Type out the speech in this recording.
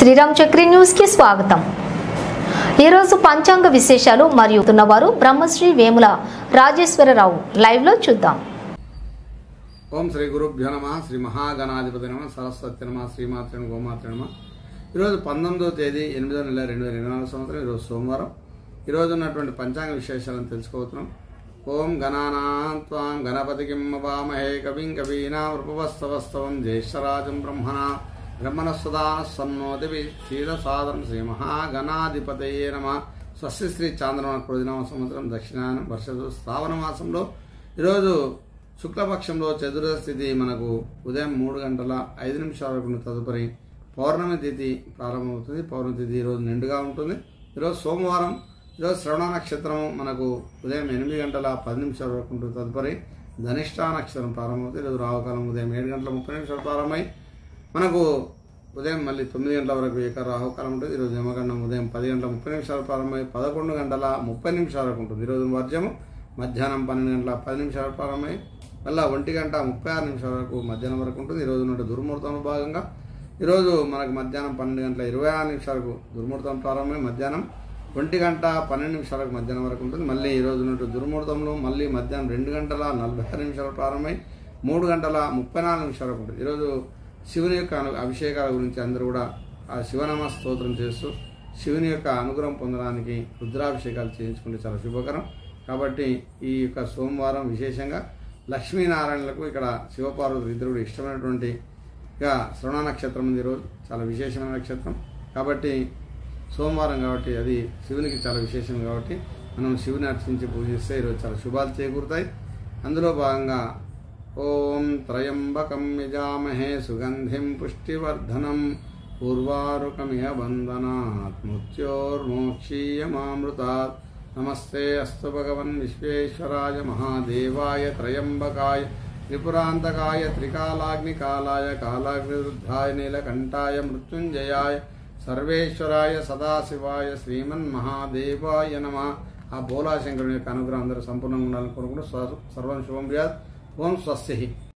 Sriram Chakri news కి స్వాగతం। ఈ రోజు పంచాంగ విశేషాలు మరియు ఉన్నవారు బ్రహ్మశ్రీ వేముల రాజేశ్వరరావు లైవ్ లో చూద్దాం। ఓం శ్రీ గురుభ్యో నమః శ్రీ మహాగణాధిపతి నమః సరస్వతి నమః శ్రీమాత్రే నమః గోమాత్రే నమః। ఈరోజు 19వ తేదీ 8వ నెల 2024 సంవత్సరం ఈరోజు సోమవారం। ఈరోజు ఉన్నటువంటి పంచాంగ విశేషాలను తెలుసుకోబోతున్నాం। ఓం గణానాం త్వాం గణపతికిం మవామహే కవిం కవీనామృపవస్తవస్తవం జ్యేష్ఠరాజం బ్రహ్మణస్పదా సన్నోదివి క్షీరసాదరం శ్రీ మహాగణాధిపతయే నమః। స్వస్తి శ్రీ చాంద్రమాన క్రోధినామ సంవత్సరం దక్షిణాయనం వర్ష శ్రావణ మాసంలో ఈరోజు శుక్లపక్షంలో చతుర్దశి తిథి మనకు ఉదయం 3:05 వరకు తదుపరి పౌర్ణమి తిథి ప్రారంభమవుతుంది। పౌర్ణమి తిథి ఈరోజు నిండుగా ఉంటుంది। ఈరోజు సోమవారం। ఈరోజు శ్రవణ నక్షత్రం మనకు ఉదయం 8:10 వరకు ఉంటుంది। తదుపరి ధనిష్ఠా నక్షత్రం ప్రారంభమవుతుంది। ఈరోజు రాహుకాలం ఉదయం 7:30 ప్రారంభమై మనకు ఉదయం మళ్ళీ 9 గంటల వరకు ఏక రాహుకాలం ఉంటుంది। ఈరోజు యమగండం ఉదయం 10:30 ప్రారంభమై 11:30 వరకు ఉంటుంది। ఈరోజు వర్జము మధ్యాహ్నం 12:10 ప్రారంభమై మళ్ళీ 1:36 వరకు మధ్యాహ్నం వరకు ఉంటుంది। ఈరోజు ఉన్నట్టు దుర్ముహూర్తంలో భాగంగా ఈరోజు మనకు మధ్యాహ్నం 12:26 వరకు దుర్ముహూర్తం ప్రారంభమై మధ్యాహ్నం 1:12 వరకు మధ్యాహ్నం వరకు ఉంటుంది। మళ్ళీ ఈరోజు ఉన్నట్టు దుర్ముహూర్తంలో మళ్ళీ మధ్యాహ్నం 2:46 ప్రారంభమై 3:34 వరకు ఉంటుంది। ఈరోజు శివుని యొక్క అభిషేకాల గురించి అందరూ కూడా ఆ శివనామ స్తోత్రం చేస్తూ శివుని యొక్క అనుగ్రహం పొందడానికి రుద్రాభిషేకాలు చేయించుకుంటే చాలా శుభకరం। కాబట్టి ఈ యొక్క సోమవారం విశేషంగా లక్ష్మీనారాయణలకు ఇక్కడ శివపార్వతులు ఇద్దరు కూడా ఇష్టమైనటువంటి ఇక శ్రవణ నక్షత్రం ఉంది। ఈరోజు చాలా విశేషమైన నక్షత్రం కాబట్టి సోమవారం కాబట్టి అది శివునికి చాలా విశేషం కాబట్టి మనం శివుని అర్చించి పూజిస్తే ఈరోజు చాలా శుభాలు చేకూరుతాయి। అందులో భాగంగా ఓం త్రయంబకం యజామహే సుగంధిం పుష్టివర్ధనం పూర్వారుకమిహ బంధనాత్ మృత్యోర్మోక్షీయమామృతాత్ నమస్తే అస్తు భగవన్ విశ్వేశ్వరాయ మహాదేవాయ త్రయంబకాయ త్రిపురాంతకాయ త్రికాలాగ్నికాలాయ కాలాగ్నిరుద్ధాయ నీలకంఠాయ మృత్యుంజయాయ సర్వేశ్వరాయ సదాశివాయ శ్రీమన్మహాదేవాయ నమః। ఆ బోలాశంకరుని యొక్క అనుగ్రహం అందరూ సంపూర్ణంగా ఉండాలని కోరుకుంటూ సర్వం శుభం వ్యాధ్ ఓం స్వస్తి।